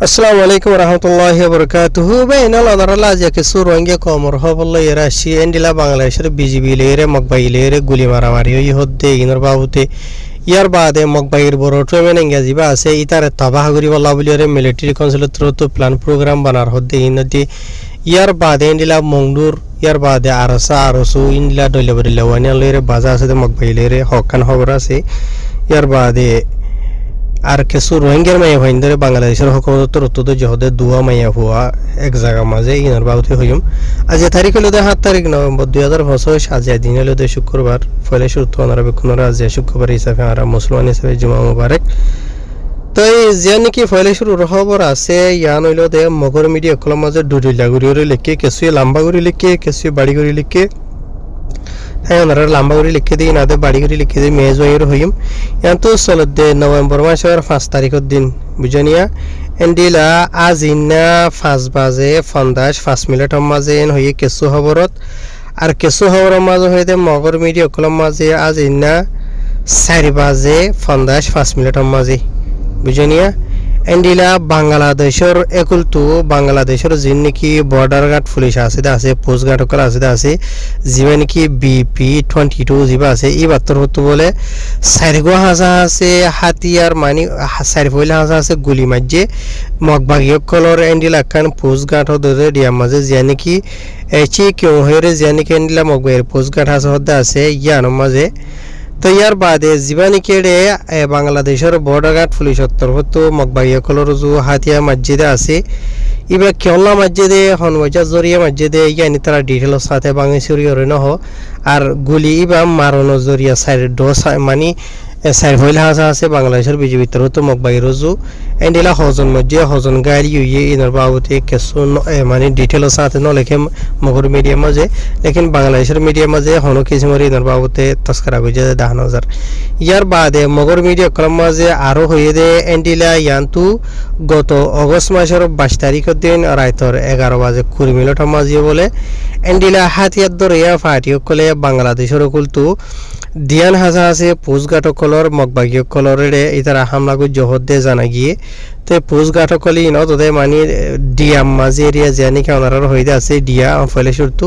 Assalamu alaikum warahmatullahi wabarakatuh. Bainal adarala jake surange komor hobolla yarashi endila Bangladeshir BGB lere Mokbai lere guli maramari yi hodde inor babute yar baade Mokbai boro training jiba ase itare tabah guri walla bulere military council through plan program banar hodde inodi yar baade endila Mongdur yar baade arasa arosu indila dolebri lawani lere baza ase Mokbai lere hokkan hobra se yar baade আর কিছু রোহিঙ্গার মাইয়া ভাইন্দরে বাংলাদেশের হুকুমতের উত্তর জহদে দুয়া মাইয়া হুয়া এক জায়গা মাঝে ইনার বাউতে হইম আজ তারিখ হলো 7 তারিখ নভেম্বর 2025 আজ দিন হলো শুক্রবার ফলে শুরু ওনারা বেকুনরা আজ শুক্রবার হিসাবে আর মুসলমান হিসাবে জুমা মুবারক তো এই যে নাকি ফলে শুরু খবর আছে ইয়ান হইলো দে মগর মিডিয়া কলম মাঝে ডুডুলা গুরিরে লিখে কিছু লম্বা গুরি লিখে কিছু বাড়ি গুরি লিখে হ্যাঁ ওনারা লম্বা করে লিখে দিই না বাড়ি করে লিখে দিই মেজ ওয়ের হইম ইয়ান তো চলতে নভেম্বর মাসের 5 তারিখের দিন বুঝানিয়া এন্ডিলা আজ ইন্না 5 বাজে 5 মিনিট মাঝে হয়ে কিছু খবরত আর কিছু খবরের মাঝে হইতে মগর মিডিয়া কলম মাঝে আজ ইন্না 4 বাজে 5 মিনিট মাঝে বুঝানিয়া এন্ডিলা বাংলাদেশের একুলতু বাংলাদেশের যে নাকি বর্ডার গার্ড পুলিশ আছে পোস্ট গার্ড করা আছে যে নাকি বিপি 22 জিবা আছে এই বাত্তর হতো বলে সাইরগো হাসা আছে হাতিয়ার মানে সাইরফইলা হাসা আছে গুলি মাঝে মগবাগিয় কলর এন্ডিলা কান পোস্ট গার্ড হদে ডিয়া মাঝে যে নাকি এচি কেউ হইরে যে নাকি এন্ডিলা মগবাগের পোস্ট গার্ড হাসা হদে আছে ইয়ার মাঝে তো ইয়ার বাদে জীবানী কেড়ে বাংলাদেশের বর্ডার গার্ড পুলিশ তরফতো মগবাগিয়া কলরজু হাতিয়া মসজিদে আছে ইবা কেওলা মসজিদে হনওয়াজা জরিয়া মসজিদে ইয়ানি তারা ডিটেলস সাথে বাংলাদেশের ন হ আর গুলি ইবা মারনো জরিয়া সাইড ডোস মানে সাইড হইলা হাসা আছে বাংলাদেশের বিজেপি তরফতো মগবাগিরজু এন্ডিলা হজন মসজিদ হজন গাড়ি ইয়ে ইনর বাবুতে কেসু মানে ডিটেলস সাথে ন লেখে মগর মিডিয়া মাঝে লেকিন বাংলাদেশের মিডিয়া মাঝে হনো কিসমরি ইনর বাবুতে তস্করা গুজে 10,000 ইয়ার বাদে মগর মিডিয়া কলম মাঝে আরো হয়ে দে এন্ডিলা ইয়ান্তু গত অগস্ট মাসের 22 তারিখের দিন রাইতর 11 বাজে 20 মিনিট মাঝে বলে এন্ডিলা হাতিয়ার দরিয়া ফাটিও কলে বাংলাদেশের কুলতু দিয়ান হাসা আছে পোস্টঘাটক কলর মগবাগিয় কলরে ইতারা হামলা গো জহদে জানা গিয়ে তো পোস্টঘাটক কলি ন তোদে মানে ডিয়াম মাঝে এরিয়া জানি কে ওনার হইদে আছে ডিয়া ফলে শুরতু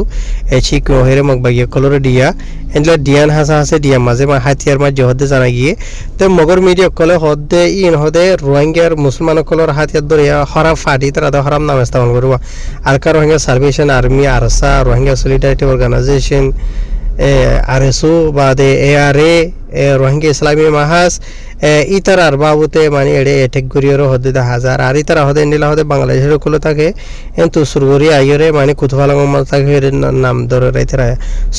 এচি কোহেরে মগবাগিয় কলরে ডিয়া এন্ডলা ডিয়ান হাসা আছে ডিয়াম মাঝে হাতিয়ার মাঝে জহদে জানা গিয়ে তো মগর মিডিয়া কলে হদে ইন হদে রোহিঙ্গার মুসলমান কলর হাতিয়ার দরিয়া হরাম ফাটি তারা হরাম নাম ইস্তেমাল করবা আলকা Rohingya salvation army ARSA Rohingya solidarity organisation RSO বাদে এআরএ রোহিঙ্গা ইসলামী মাহাজ ইতারার বাবুতে মানে এড়ে এটেক গরিয়র হদে 1000 আর ইতারা হদে নিলা হদে বাংলাদেশের কুলো থাকে কিন্তু সুরগরি আইরে মানে কুতফালাং মাল থাকে নাম ধরে রাইতরা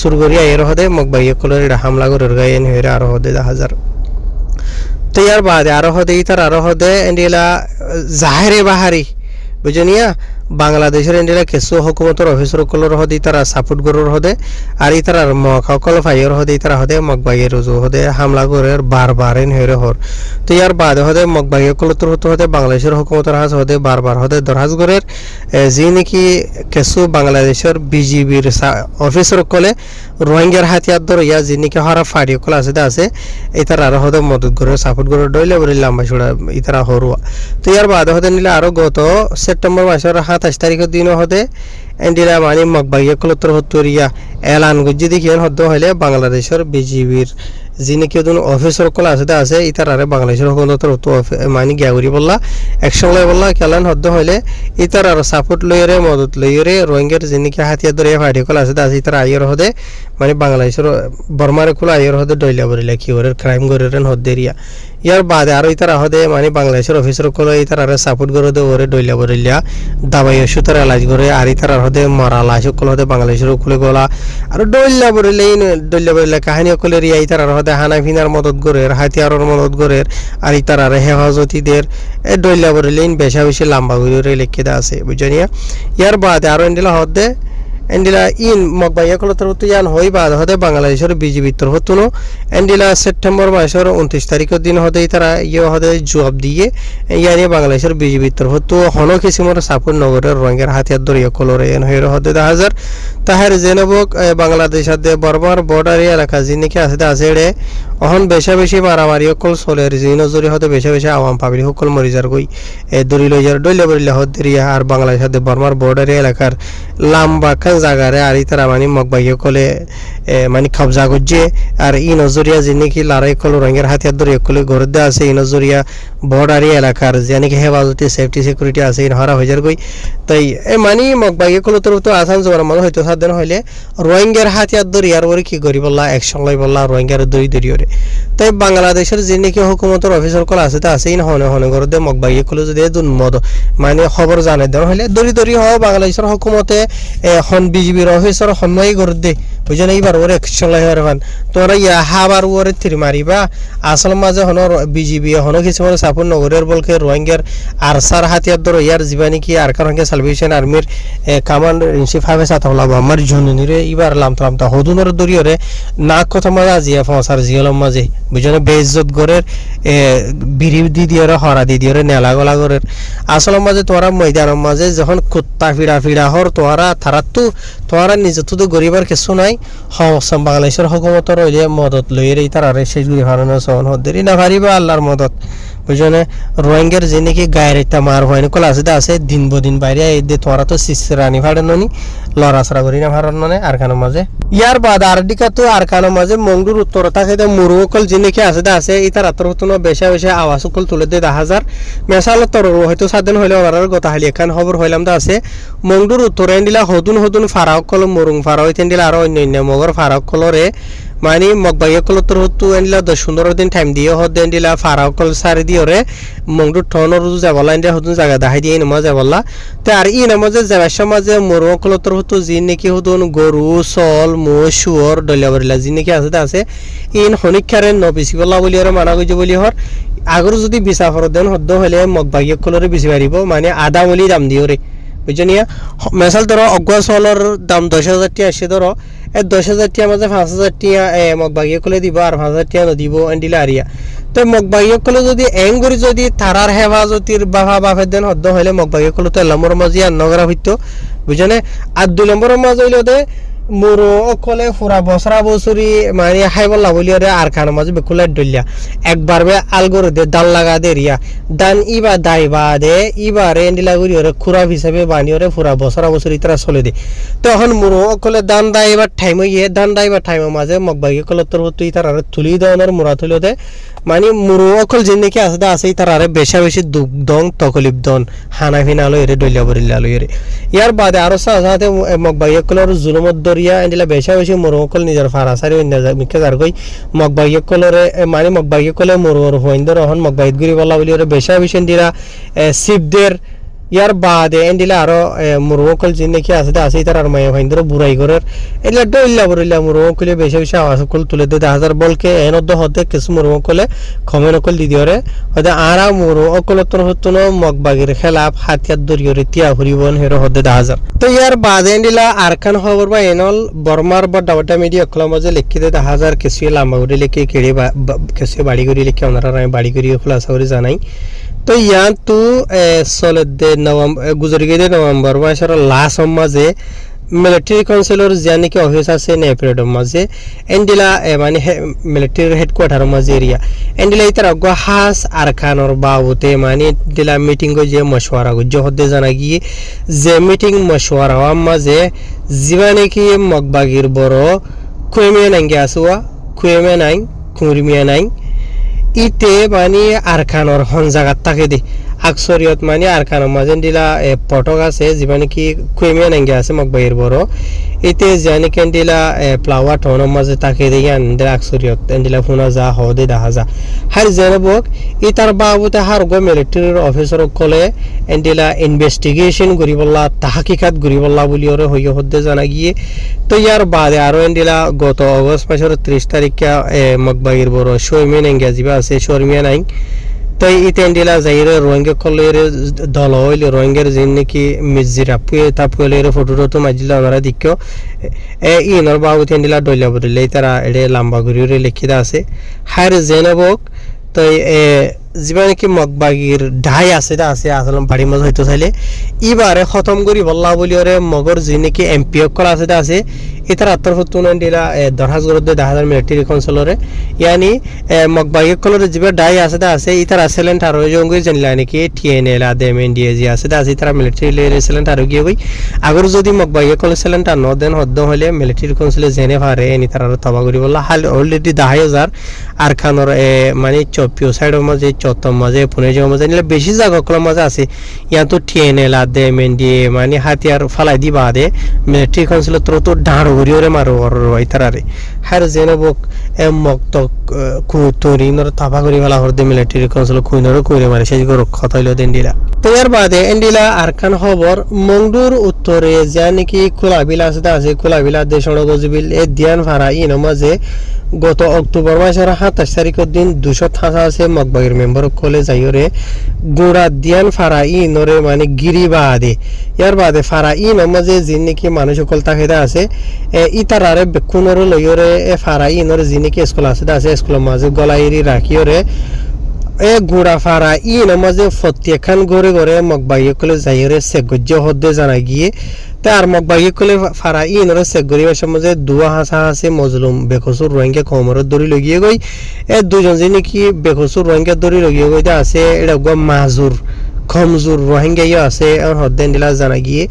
সুরগরি আইরে হদে মগবাই কলরে হামলা করে গায়েন হইরে আর হদে 1000 তো ইয়ার বাদে আর হদে ইতারা আর হদে এন্ডিলা জাহেরে বাহারি বুঝনিয়া বাংলাদেশের এন্ডিলা কেসু হুকুমতের অফিসার কলর হদে তারা সাপোর্ট গরর হদে আর ইতারার মকল ফাইর হদে তারা হদে মগবাইয়ের রুজু হদে হামলা করে বারবার এন হইরে হর তো ইয়ার বাদে হদে মগবাইয়ে কলতর হদে বাংলাদেশের হুকুমতের হাজ হদে বারবার হদে দরহাজ গরের যে নাকি কেসু বাংলাদেশের বিজিবির অফিসার কলে রোহিঙ্গার হাতিয়ার ধর ইয়া যে নাকি হরা ফাড়ি কল আছে ইতারা আর হদে মদত করে সাপোর্ট গরর ডইলে বলে লম্বা ছড়া ইতারা হরুয়া তো ইয়ার বাদে হদে নিলে আরো গত সেপ্টেম্বর মাসের 27 তারিখের দিন হদে এন্ডিলা মানে মগবাইয়া কলতর হতরিয়া এলান গুজি দেখিয়েন হদ হইলে বাংলাদেশের বিজিবির যিনি কেউ অফিসার কল আছে ইতারারে বাংলাদেশের হুকুমতর মানে গ্যাগুরি বললা একশন লয় বললা কেলান হদ হইলে ইতারার সাপোর্ট লইরে মদত লইরে রোহিঙ্গার যিনি কে হাতিয়ার ধরে ফাড়ি কল আছে ইতারা আইয়র হদে মানে বাংলাদেশের বর্মারে কুল আইয়র হদে ডইলা বরিলা কি ওরে ক্রাইম গরেন হদেরিয়া ইয়ার বাদে আর ইতারা হদে মানে বাংলাদেশের অফিসার কল ইতারারে সাপোর্ট করে দে ওরে ডইলা বরিলা দাবাই সুতার এলাজ করে আর ইতারার হদে মরা লাশ কল হদে বাংলাদেশের কুলে গলা আর ডইলা বরিলা কাহিনী কলেরিয়া ইতারার হদে হানাফিনার মদত গরের হাতিয়ারর মদত গরের আর ইতারারে হেফাজতিদের ডইলা বরিলেন বেশা বেশি লম্বা করে লিখে দা আছে বুঝনিয়া ইয়ার বাদে আর এন্ডিলা হদে এন্ডিলা ইন মগবাইয়া কলতর হতো ইয়ান হই বাদ হতে বাংলাদেশের বিজেপি তর হতো নো এন্ডিলা সেপ্টেম্বর মাসের 29 তারিখের দিন হতে তারা ইয়ে হতে জবাব দিয়ে ইয়ানি বাংলাদেশের বিজেপি তর হতো হন কিসিমর সাপুর নগরের রঙের হাতিয়ার দরিয়া কলরে এন হইর হতে 10,000 তাহার জেনবক বাংলাদেশ হাতে বর্মার বর্ডার এলাকা জিনিকে আছে রে অহন বেশি মারামারি সকল চলের জিন জরি হতে বেশি আওয়াম পাবলিক সকল মরিজার গই দরি লই যার ডইলে বরিলা হদরিয়া আর বাংলাদেশ হাতে বর্মার বর্ডার এলাকার লাম্বা খান জায়গারে আর তারা মানে মগবাইয়ে কলে মানে কবজা করছে আর ই নজরিয়া জিনিকি লড়াই কল রঙের হাতিয়ার দরিয়া কলে ঘরে দে আছে ই নজরিয়া বর্ডারি এলাকার জানিকি হেফাজতে সেফটি সিকিউরিটি আছে ইন হরা হয়ে যার গই তাই মানে মগবাইয়ে কল তো আসাম জোর মানে হয়তো সাধন হইলে রোহিঙ্গার হাতিয়ার দরিয়ার ওরে কি করি বললা একশন লাই বললা রোহিঙ্গার দরিয়রে তাই বাংলাদেশের যে নাকি হুকুমতের অফিসার কল আছে তা আছে ইন হনে করে দে মগবাইয়ে কল যদি দুনমদ মানে খবর জানে দেওয়া হইলে দরি হ বাংলাদেশের হুকুমতে হন বিজিবির অফিসার হন্যাই করে দে বুঝেন এইবার ওরে একশন লাই হরবান তোরা ইয়া হাবার ওরে থির মারিবা আসল মাঝে হন বিজিবি হন কিছু সাপুর নগরের বলকে রোহিঙ্গার আরসার হাতিয়ার দর ইয়ার জীবানি কি আর কারণে সালভেশন আর্মির কমান্ডার ইন চিফ হাফেজ আতাউল্লাহ আমার জননীরে ইবার লামতা হদুনের দরিয়রে নাক কথা মাঝে আজিয়া ফসার জিয়লম মাঝে বুঝেন বেইজ্জত গরের বিরিদি দিয়ে হরা দিয়ে নেলা গলা গরের আসল মাঝে তোরা ময়দানের মাঝে যখন কুত্তা ফিরা হর তোরা নিজে তো গরিবার কিছু নাই হসম বাংলাদেশের হুকুমতের হইলে মদত লইয়ে তারা শেষ গুলি হারানো সহন হদেরি না পারিবা আল্লাহর মদত বুঝনে রোহিঙ্গার যে নাকি গায়ের একটা মার হয়নি কল আছে দিন বদিন বাইরে এই দে তোরা তো শিশরানি ফাড়ানি লড়াছড়া করি না ফাড়ানো আর কানো মাঝে ইয়ার বাদ আর দিকা তো আর কানো মাঝে মংডুর উত্তর থাকে মুরুকল যে নাকি আছে এই তার আত্মর হতো বেশা আওয়াজ কল তুলে দে 10,000 মেশাল তোর হয়তো সাধন হইলে ওনার কথা হালি এখান খবর হইলাম তো আছে মংডুর উত্তর এন্ডিলা হদুন ফারাক কল মুরুং ফারাও তেন্ডিলা আর অন্য মগর ফারাক কলরে মানে মগবাইয়া কলতর হতো এন্ডিলা 10-15 দিন টাইম দিয়ে হদ এন্ডিলা ফারাও কল সারি দিওরে মংডুর ঠনর যাবলা এন্ডিলা হদুন জায়গা দেখাই দিয়ে নমা যাবলা তে আর ই নামাজে যাবার সমাজে মুরুং কলতর হতো জি নাকি হদুন গরু সল মোষ শুয়র ডলিয়াবরিলা জি নাকি আছে ইন হনিক্ষারে নবিসি বলা বলি আর মানা গইছে বলি হর আগর যদি বিছা ফর দেন হদ্দ হলে মগবাইয়া কলরে বেশি পারিব মানে আধা মলি দাম দিও রে বুঝনিয়া মেসাল ধরো অগুয়া চলর দাম 10,000 টাকা আসে ধরো 10,000 টাকা মাঝে 5,000 টাকা মগবাইয়া কলে দিব আর 5,000 টাকা নদিব এন্ডিলা আরিয়া তো মগবাইয়া কলে যদি এঙ্গুরি যদি তারার হেফাজতির বাফের দেন হদ্দ হলে মগবাইয়া কলে তো নম্বর মাঝে আর নগরা হইতো বুঝনে আর 2 নম্বরের মাঝে হইলো দে মুরো অকলে ফুরা বছরা বছরি মানে হাইবল্লা বলিয়ারে আর খান মাঝে বেকুলা ডলিয়া একবার বে আলগর দে দান লাগা দে রিয়া দান ইবা দাইবা দে ইবারে এন্ডিলা গুরিয়রে খুরাব হিসাবে বানিয়রে ফুরা বছরা বছরি তারা চলে দে তখন মুরো অকলে দান দাইবার টাইম ইয়ে দান দাইবার টাইম মাঝে মগবাইয়ে কলতর তুই তার তুলি দনের মুরা তুলি দে মানে মুরো অকল যে নাকি আছে তার বেশি দুঃখ দং তকলিফ দন হানা ফিনা লইরে ডলিয়া বরিলা লইরে ইয়ার বাদে আরো সাথে মগবাইয়ে কলর জুলুমত দরিয়া এন্ডিলা বেশি মুরো অকল নিজের ফারাসারি মিকে যার কই মগবাইয়ে কলরে মানে মগবাইয়ে কলে মুরোর হইন্দর হন মগবাইত গুরি বলা বলি বেশি এন্ডিলা শিবদের ইয়ার বাদে এন্ডিলা আরো মুরুকল যে নাকি আছে তার আর মায়া ভাইন্দর বুড়াই ঘরের এলা ডইলা বরিলা মুরুকলে বেশি আওয়াজ কল তুলে দে 10,000 বলকে এনদ হতে কিছু মুরুকলে খমেন কল দি দিওরে হতে আরা মুরুকল তোর হতো ন মগবাগির খেলাফ হাতিয়ার দরিয়রে তিয়া হরিবন হেরো হতে 10,000 তো ইয়ার বাদে এন্ডিলা আরকান খবর বা এনল বর্মার বা ডাবটা মিডিয়া খলা মাঝে লিখি দে 10,000 কিছু লাম্বাগুড়ি লিখে কেড়ে কিছু বাড়ি করি লিখে ওনারা বাড়ি করি খোলাসা করে জানাই তো ইয়ান তু চলে গুজরি গিয়ে নভেম্বর মাসের লাস্ট মাঝে মিলিটারি কাউন্সিলর যা নাকি অফিস আছে নেপ্রেড মাঝে এন্ডিলা মানে মিলিটারি হেডকোয়ার্টার মাঝে এরিয়া এন্ডিলা ইতার অগ্য হাস আর খানোর বাবুতে মানে দিলা মিটিং যে মশওয়ারা গুজ্জ হতে জানা গিয়ে যে মিটিং মশওয়ারা হওয়ার মাঝে যিবা নাকি মগবাগির বড় খুয়েমিয়া নাইঙ্গে আসুয়া খুয়েমিয়া নাই খুঁড়মিয়া নাই ইতে মানে আর খানোর হন জায়গাত থাকে দে আকসরিয়ত মানে আর খানোর মাঝে দিলা পটক আছে যিবা নাকি খুয়েমিয়া নাইঙ্গে আছে মগবাইয়ের বড় এতে জানি কেন্ডিলা প্লাওয়া টনের মাঝে তাকে দিয়ে আনলে আকসরিয়ত এন্ডিলা ফোনা যা হদে দেখা যা হার জেনবক ই তার বাবুতে হার গো মিলিটারির অফিসার কলে এন্ডিলা ইনভেস্টিগেশন করি বললা তাহাকিকাত করি বললা বলি ওরে হইয় হদে জানা গিয়ে তো ইয়ার বাদে আরো এন্ডিলা গত অগস্ট মাসের 30 তারিখে মগবাইয়ের বড় শর্মিয়া নাইঙ্গা যিবা আছে শর্মিয়া নাইং তো তাই ইতেন্ডিলা যাইরে রোহিঙ্গা কলের দল হইল রোহিঙ্গার যে নাকি মিজিরা পুয়ে তাপুয়েলের ফটোটো তো মাজিলা ওনারা দিক্য ইনর বাবু তেন্ডিলা ডইলা বদলে তারা এড়ে লম্বা ঘুরিয়ে লিখিতা আছে হার জেনবক তাই যিমান কি মগবাগির ঢাই আছে আসলে বাড়ির মধ্যে হয়তো চাইলে এবারে খতম করি বল্লা বলি ওরে মগর যে নাকি এমপি কল আছে এটার আত্মহত্যা দিলা দরহাজগর 10,000 মিলিটারি কনসলরে ইয়ানি মগবাগি কলর যে ডাই আছে ইতার সেলেন্ট আর জঙ্গি জানলা নাকি টিএনএল আদেম এনডিএ জি আছে ইতারা মিলিটারি লেয়ারে সেলেন্ট আর গিয়ে গই আগর যদি মগবাগি কল সেলেন্ট আর নদেন হদ্দ হলে মিলিটারি কনসলে জেনে পারে এনি তার তবা করি বললা হাল অলরেডি 10,000 আর খানর মানে চপিও সাইডের মাঝে চতম মাঝে পুনে যাওয়ার মাঝে নিলে বেশি জায়গা কলার মাঝে আছে ইয়া তো টিএনএল আদেম এনডিএ মানে হাতিয়ার ফালাই দিবা দে মিলিটারি কনসলে তো ডাঁড় ঘুরিয়ে মারো ইতারারে হার জেনবক মক্ত কুতরি নর তাফা করি ফেলা হরদে মিলিটারি কনসল কুইনর কইরে মারে সেই গর কথা হইলো দেন্ডিলা তো এর বাদে এন্ডিলা আরকান খবর মংডুর উত্তরে যা নাকি কুলাবিলা আছে কুলাবিলা দেশন গজবিল এ দিয়ান ফারা ইন মাঝে গত অক্টোবর মাসের 27 তারিখের দিন 200 আছে মগবাগির মেম্বার কলে যাইরে গোড়া দিয়ান ফারা ইনরে মানে গিরিবাদে ইয়ার বাদে ফারা ইন মাঝে যে নাকি মানুষ সকল তাকেদা আছে ইতারারে বেকুনর লইরে ফারা ইনর যে নাকি স্কুল আছে স্কুলের মাঝে গলাইরি রাখিওরে গোড়া ফারা ইন মাঝে প্রত্যেকখান ঘরে ঘরে মগবাগি কলে যাইরে সেগজ্য হদ্দে জানা গিয়ে তার মগবাগি কলে ফারা ইনর সেগরিবার সমাজে দুয়া হাসা আছে মজলুম বেকসুর রোহিঙ্গা কমর দড়ি লগিয়ে গই দুজন যে নাকি বেকসুর রোহিঙ্গা দড়ি লগিয়ে গই আছে এটা গো মাজুর খমজুর রোহিঙ্গা আছে আর হদ্দেন দিলা জানা গিয়ে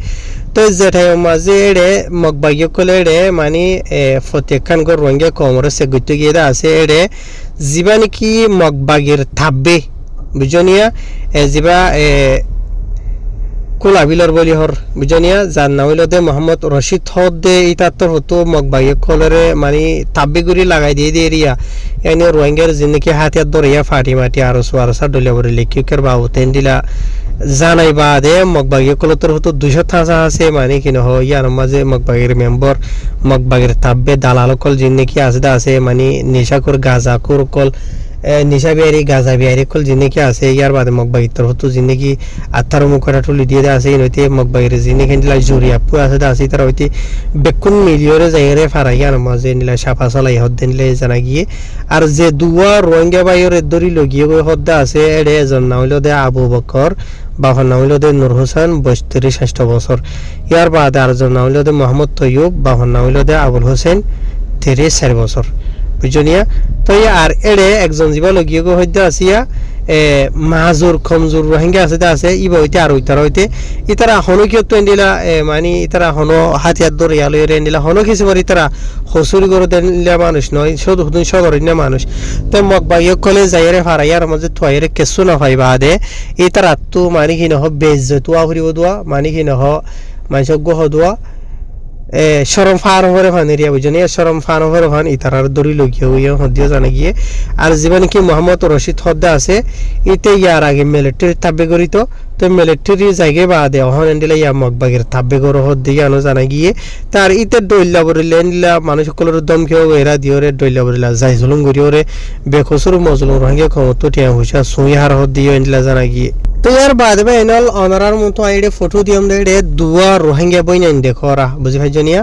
তো যেটাই মাঝে এড়ে মগবাগি কলে এড়ে মানে প্রত্যেকখান ঘর রোহিঙ্গা কমর সেগজ্য গিয়ে আছে এড়ে যিবা নাকি মগবাগির থাকবে বুঝনিয়া যিবা কুলাবিলর বলি হর বুঝনিয়া যার নাম হইল দে মোহাম্মদ রশিদ হদ্দে ইতাত্তর হতো মগবাগি কলরে মানে তাব্বি গুড়ি লাগাই দিয়ে এরিয়া এনে রোহিঙ্গার জিন্দগি হাতিয়ার দরিয়া ফাটি মাটি আরো সোয়ারসা ডলিয়া বলে লেখিকের বাবু তেন্ডিলা জানাই বাদে মগবাগি কলতর হতো 200 আছে মানে কি নহ ইয়ার মাঝে মগবাগির মেম্বার মগবাগির তাব্বে দালাল কল জিন্দগি আছে মানে নেশাকুর গাজাকুর কল নিশা বিহারি গাজা বিহারি কল জিন্দগি আছে ইয়ার বাদে মগবাগির তর হতো জিন্দগি আত্মার মুখরা টুলি দিয়ে আছে নইতে মগবাগির জিন্দগি নিলা জুরি আপু আছে তারা হইতে বেকুন মিলিয়রে যাইরে ফারাই ইয়ার মাঝে নিলা সাফা চলাই হদ্দে নিলে জানা গিয়ে আর যে দুয়া রোহিঙ্গা বাইরে দড়ি লগিয়ে গই হদ্দা আছে এড়ে এজন নাম হইল দে আবু বকর বাবার নাম হইল দে নূর হোসেন 62 বছর ইয়ার বাদে আরেকজন নাম হইল দে মোহাম্মদ তৈয়ব বাবার নাম হইল দে আবুল হোসেন 43 বছর বুঝনিয়া তো আর এড়ে একজন জীবা লগিয়ে গো হইতে আসিয়া মাজুর খমজুর রোহিঙ্গা আছে ইবা হইতে আর ইতারা হইতে ইতারা হনো কিয় তো এন্ডিলা মানে ইতারা হনো হাতিয়ার দর ইয়ালো এন্ডিলা হনো কিছু পর ইতারা হসুরি করে দেনলা মানুষ নয় শুধু সদরন্য মানুষ তো মগবাগি কলে যাইরে ফারাইয়ার মাঝে থয়ারে কেসু না হয় বাদে ইতারা তো মানে কি নহ বেজ্জত আহরিব দোয়া মানে কি নহ মানুষ গহ দোয়া শরম ফান হরে ফান এরিয়া বুঝনি শরম ফান হরে ফান ইতারার দড়ি লগিয়ে হইয়া হদিয়া জানা গিয়ে আর জীবন কি মোহাম্মদ রশিদ হদ্দা আছে ইতে ইয়ার আগে মিলিটারি তাব্বে করিত তো মিলিটারি জায়গায় বাদে অহন এন্ডিলা ইয়া মগবাগির তাব্বে করো হদ্দিয়া আনো জানা গিয়ে তার ইতে ডইল্লা বরিলে এন্ডিলা মানুষ সকলের দম খেয়ে এরা দিওরে ডইল্লা বরিলা যাই জুলুম করিওরে বেখসুর মজলুম রোহিঙ্গা ক্ষমতা টিয়া হুইসা সুই হার হদ্দিয়া এন্ডিলা জানা গিয়ে তো ইয়ার বাদে বাইনাল অনারার মতো আইডে ফটো দিয়ম দে দুয়া রোহিঙ্গা বইনাইন দেখরা বুঝি ভাইজনিয়া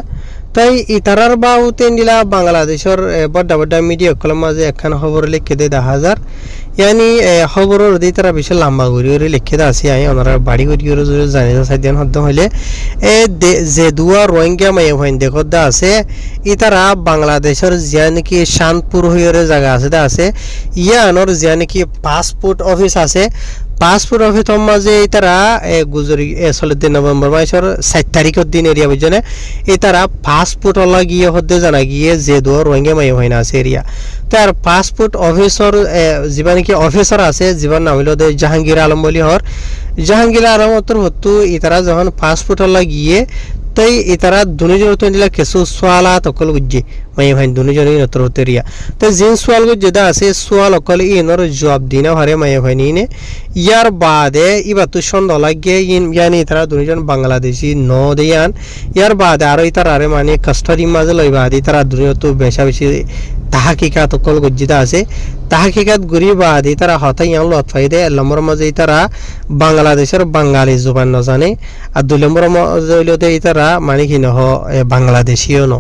তাই ইতারার বাউতে নিলা বাংলাদেশের বড় মিডিয়া কলম মাঝে একখান খবর লিখে দে 10,000 ইয়ানি খবরের দি তারা বিশাল লম্বা করে লিখে দে আসি আই ওনারা বাড়ি করে জানি সাইদিন হদ্দ হইলে যে দুয়া রোহিঙ্গা মাই হইন দেখত দা আছে ইতারা বাংলাদেশের জিয়া নাকি শান্তপুর হইরে জায়গা আছে ইয়ানোর জিয়া নাকি পাসপোর্ট অফিস আছে পাসপোর্ট অফিসর মাঝে তারা গুজরি 16 নভেম্বর মাসের 7 তারিখের দিন এরিয়া বুঝনে তারা পাসপোর্ট লাগিয়ে হতে জানা গিয়ে যে দোর রোহিঙ্গা মাই হয় না আছে এরিয়া তার পাসপোর্ট অফিসর জীবন কি অফিসার আছে জীবন নাম হইল জাহাঙ্গীর আলম বলি হর জাহাঙ্গীর আলমতর হতো তারা যখন পাসপোর্ট লাগিয়ে তাই তারা দুজন তো নিলা কিছু সোয়ালা তকল গুজি মাই ভাই দুজনই নতর হতে রিয়া তো জিন সোয়াল যেটা আছে সোয়াল অকল ইনর জবাব দিনা হারে মাই ভাই নিনে ইয়ার বাদে ইবা তো সন্দেহ লাগে ইয়ানি তারা দুজন বাংলাদেশি ন দেয়ান ইয়ার বাদে আর তারা আরে মানে কাস্টডি মাঝে লইবা দি তারা দুজন তো বেশা বেশি তাহাকিকা তকল গুজিটা আছে তাহাকিকাত গুরি বাদি তারা হতাই ইয়ান লত ফাইদে এক নম্বর মাঝে তারা বাংলাদেশের বাঙালি জুবান ন জানে আর 2 নম্বর মাঝে তারা মানে কি নহ বাংলাদেশীয় ন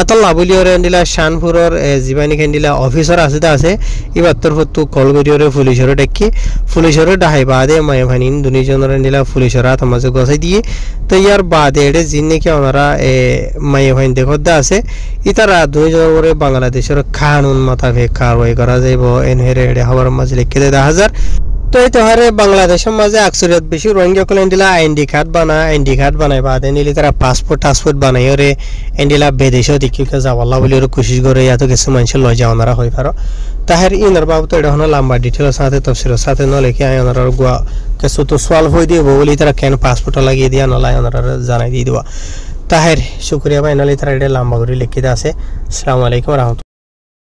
এত লাভলিয়র এন্ডিলা শানপুরের জীবানী কেন্ডিলা অফিসার আছে এবার তোর ফটো কল করিয়রে পুলিশের ডেকি পুলিশের ডাহাই বাদে মায়ে ভানিন দুনিজনের এন্ডিলা পুলিশের হাত মাঝে গছাই দিয়ে তো ইয়ার বাদে এডে জিন নাকি ওনারা মায়ে ভাইন দেখতে আছে ইতারা দুনিজনের বাংলাদেশের কানুন মোতাবেক কারওয়াই করা যাইব এনহেরে এডে খবর মাঝে লিখে দেয় 10,000 তো এই তোহারে বাংলাদেশের মাঝে আকসরিয়ত বেশি রোহিঙ্গা কল এন্ডিলা আইডি কার্ড বানাই বাদে নিলে তারা পাসপোর্ট বানাই ওরে এন্ডিলা বিদেশও দেখি যাওয়াল্লা বলে ওরা কোশিশ করে এত কিছু মানুষ লয় যাওয়া ওনারা হয়ে পারো তাহের ইনার বাবু তো এটা হলো লম্বা ডিটেলের সাথে তফসিলের সাথে ন লিখে আয় ওনারা গোয়া কিছু তো সলভ হয়ে দিয়ে বলি তারা কেন পাসপোর্ট লাগিয়ে দিয়া নলায় ওনারা জানাই দিয়ে দেওয়া তাহের শুক্রিয়া ভাই নলি তারা এটা লম্বা করে লিখিতে আছে। আসসালামু আলাইকুম রহমতুল্লাহ।